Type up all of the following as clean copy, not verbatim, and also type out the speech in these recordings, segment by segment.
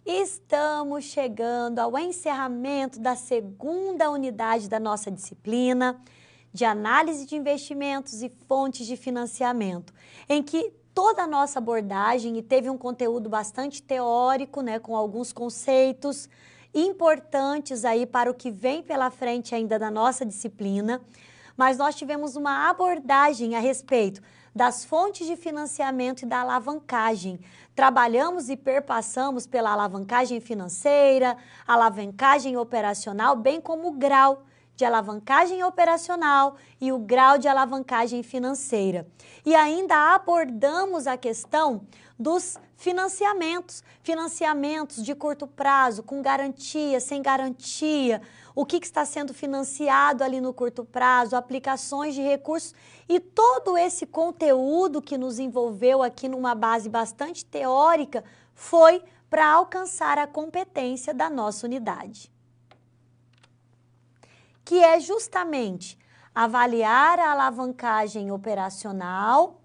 Estamos chegando ao encerramento da segunda unidade da nossa disciplina de análise de investimentos e fontes de financiamento, em que toda a nossa abordagem teve um conteúdo bastante teórico, né, com alguns conceitos importantes aí para o que vem pela frente ainda da nossa disciplina, mas nós tivemos uma abordagem a respeito das fontes de financiamento e da alavancagem. Trabalhamos e perpassamos pela alavancagem financeira, alavancagem operacional, bem como o grau de alavancagem operacional e o grau de alavancagem financeira. E ainda abordamos a questão dos financiamentos de curto prazo, com garantia, sem garantia, o que está sendo financiado ali no curto prazo, aplicações de recursos e todo esse conteúdo que nos envolveu aqui numa base bastante teórica foi para alcançar a competência da nossa unidade, que é justamente avaliar a alavancagem operacional,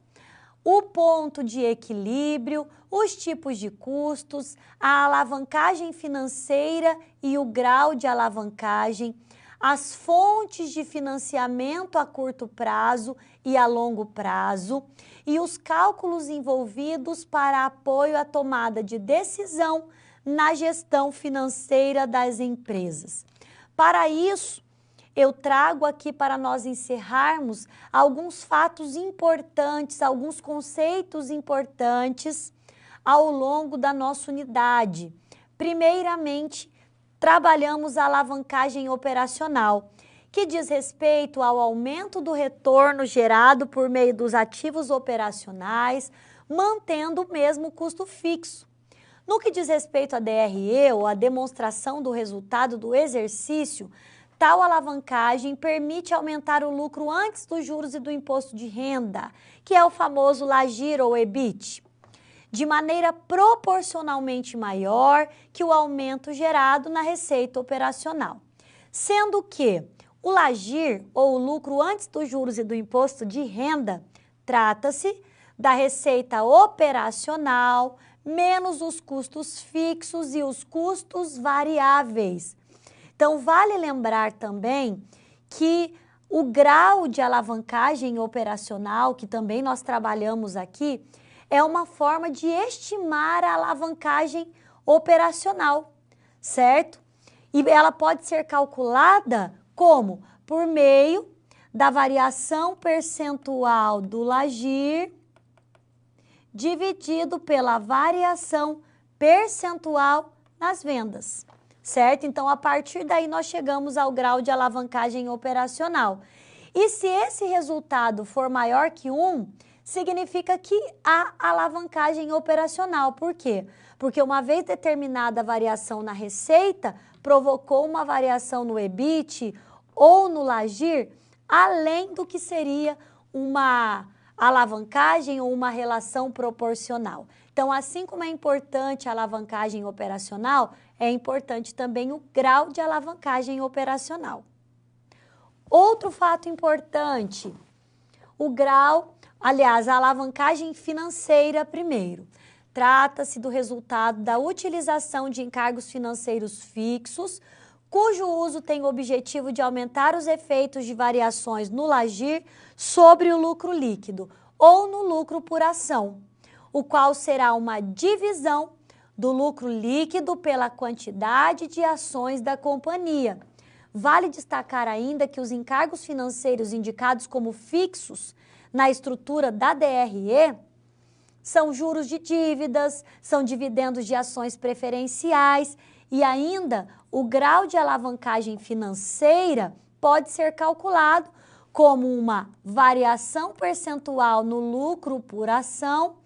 o ponto de equilíbrio, os tipos de custos, a alavancagem financeira e o grau de alavancagem, as fontes de financiamento a curto prazo e a longo prazo e os cálculos envolvidos para apoio à tomada de decisão na gestão financeira das empresas. Para isso, eu trago aqui para nós encerrarmos alguns fatos importantes, alguns conceitos importantes ao longo da nossa unidade. Primeiramente, trabalhamos a alavancagem operacional, que diz respeito ao aumento do retorno gerado por meio dos ativos operacionais, mantendo o mesmo custo fixo. No que diz respeito à DRE, ou a demonstração do resultado do exercício, tal alavancagem permite aumentar o lucro antes dos juros e do imposto de renda, que é o famoso LAGIR ou EBIT, de maneira proporcionalmente maior que o aumento gerado na receita operacional. Sendo que o LAGIR, ou o lucro antes dos juros e do imposto de renda, trata-se da receita operacional menos os custos fixos e os custos variáveis. Então, vale lembrar também que o grau de alavancagem operacional, que também nós trabalhamos aqui, é uma forma de estimar a alavancagem operacional, certo? E ela pode ser calculada como? Por meio da variação percentual do LAGIR dividido pela variação percentual nas vendas. Certo? Então, a partir daí, nós chegamos ao grau de alavancagem operacional. E se esse resultado for maior que 1, significa que há alavancagem operacional. Por quê? Porque uma vez determinada a variação na receita, provocou uma variação no EBIT ou no LAGIR, além do que seria uma alavancagem ou uma relação proporcional. Então, assim como é importante a alavancagem operacional, é importante também o grau de alavancagem operacional. Outro fato importante, o grau, aliás, a alavancagem financeira primeiro. Trata-se do resultado da utilização de encargos financeiros fixos, cujo uso tem o objetivo de aumentar os efeitos de variações no LAGIR sobre o lucro líquido ou no lucro por ação, o qual será uma divisão do lucro líquido pela quantidade de ações da companhia. Vale destacar ainda que os encargos financeiros indicados como fixos na estrutura da DRE são juros de dívidas, são dividendos de ações preferenciais e ainda o grau de alavancagem financeira pode ser calculado como uma variação percentual no lucro por ação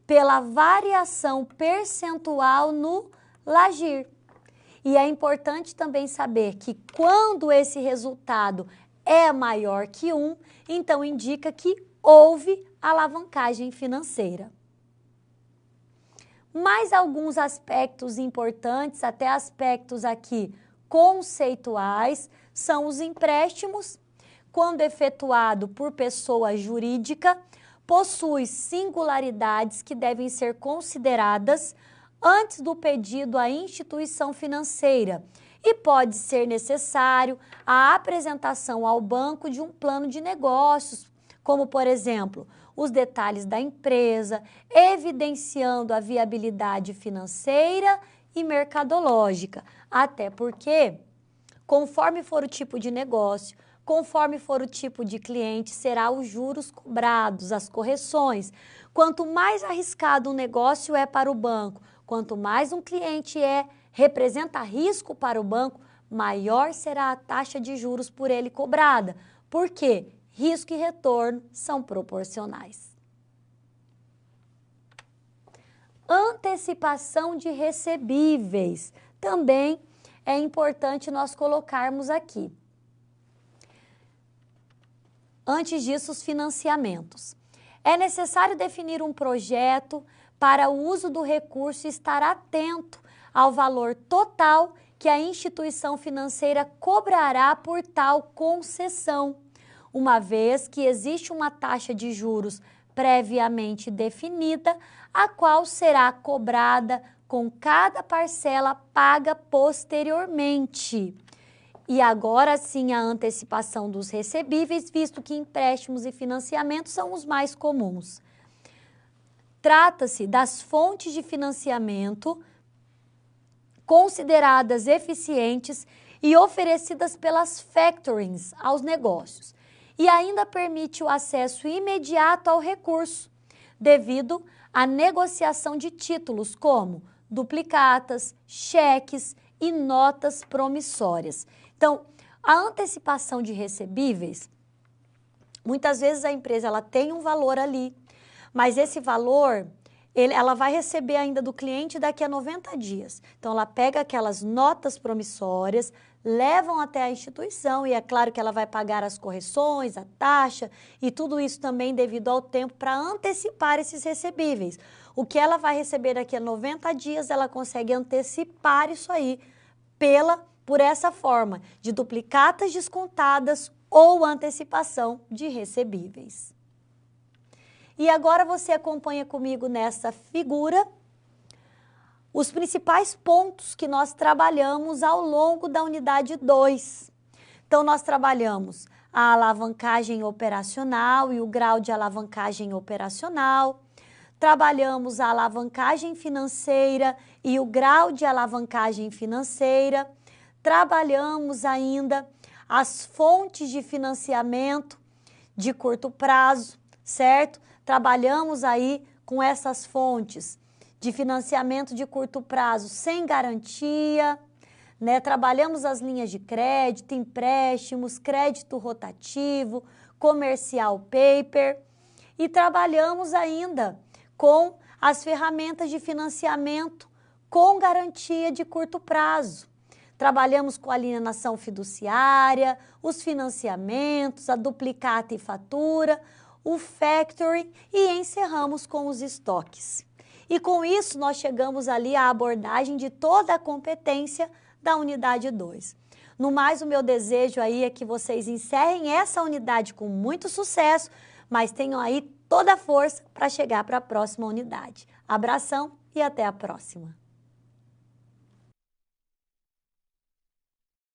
pela variação percentual no LAGIR. E é importante também saber que quando esse resultado é maior que 1, então indica que houve alavancagem financeira. Mais alguns aspectos importantes, até aspectos aqui conceituais, são os empréstimos, quando efetuado por pessoa jurídica, possui singularidades que devem ser consideradas antes do pedido à instituição financeira e pode ser necessário a apresentação ao banco de um plano de negócios, como, por exemplo, os detalhes da empresa, evidenciando a viabilidade financeira e mercadológica, até porque, conforme for o tipo de negócio, conforme for o tipo de cliente, será os juros cobrados, as correções. Quanto mais arriscado um negócio é para o banco, quanto mais um cliente representa risco para o banco, maior será a taxa de juros por ele cobrada. Por quê? Risco e retorno são proporcionais. Antecipação de recebíveis. Também é importante nós colocarmos aqui. Antes disso, os financiamentos. É necessário definir um projeto para o uso do recurso e estar atento ao valor total que a instituição financeira cobrará por tal concessão, uma vez que existe uma taxa de juros previamente definida, a qual será cobrada com cada parcela paga posteriormente. E agora sim a antecipação dos recebíveis, visto que empréstimos e financiamentos são os mais comuns. Trata-se das fontes de financiamento consideradas eficientes e oferecidas pelas factorings aos negócios. E ainda permite o acesso imediato ao recurso, devido à negociação de títulos como duplicatas, cheques e notas promissórias. Então, a antecipação de recebíveis, muitas vezes a empresa ela tem um valor ali, mas esse valor ela vai receber ainda do cliente daqui a 90 dias. Então, ela pega aquelas notas promissórias, levam até a instituição e é claro que ela vai pagar as correções, a taxa e tudo isso também devido ao tempo para antecipar esses recebíveis. O que ela vai receber daqui a 90 dias, ela consegue antecipar isso aí por essa forma de duplicatas descontadas ou antecipação de recebíveis. E agora você acompanha comigo nessa figura os principais pontos que nós trabalhamos ao longo da unidade 2. Então, nós trabalhamos a alavancagem operacional e o grau de alavancagem operacional, trabalhamos a alavancagem financeira e o grau de alavancagem financeira, trabalhamos ainda as fontes de financiamento de curto prazo, certo? Trabalhamos aí com essas fontes de financiamento de curto prazo sem garantia, né? Trabalhamos as linhas de crédito, empréstimos, crédito rotativo, comercial paper e trabalhamos ainda com as ferramentas de financiamento com garantia de curto prazo. Trabalhamos com a alienação fiduciária, os financiamentos, a duplicata e fatura, o factoring e encerramos com os estoques. E com isso nós chegamos ali à abordagem de toda a competência da unidade 2. No mais, o meu desejo aí é que vocês encerrem essa unidade com muito sucesso, mas tenham aí toda a força para chegar para a próxima unidade. Abração e até a próxima!